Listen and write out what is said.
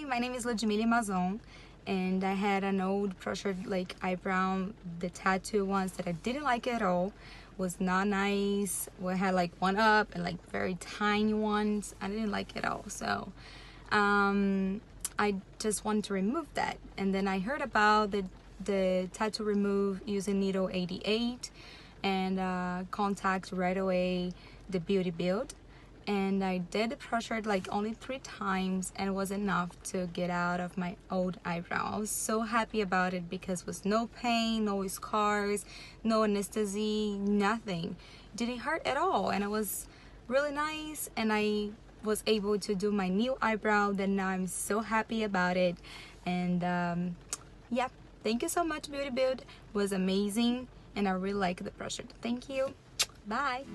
my name is Ludmille Mazzon, and I had an old pressured like eyebrow. The tattoo ones that I didn't like at all, was not nice. We had like one up and like very tiny ones. I didn't like it at all. So I just wanted to remove that, and then I heard about the Tattoo Remoov using needle 88, and contact right away the Beauty Build. And I did the pressure like only 3 times, and it was enough to get out of my old eyebrow. I was so happy about it because it was no pain, no scars, no anesthesia, nothing. It didn't hurt at all, and it was really nice, and I was able to do my new eyebrow. Then now I'm so happy about it. And yeah, thank you so much, Beauty Build. It was amazing, and I really like the pressure. Thank you. Bye.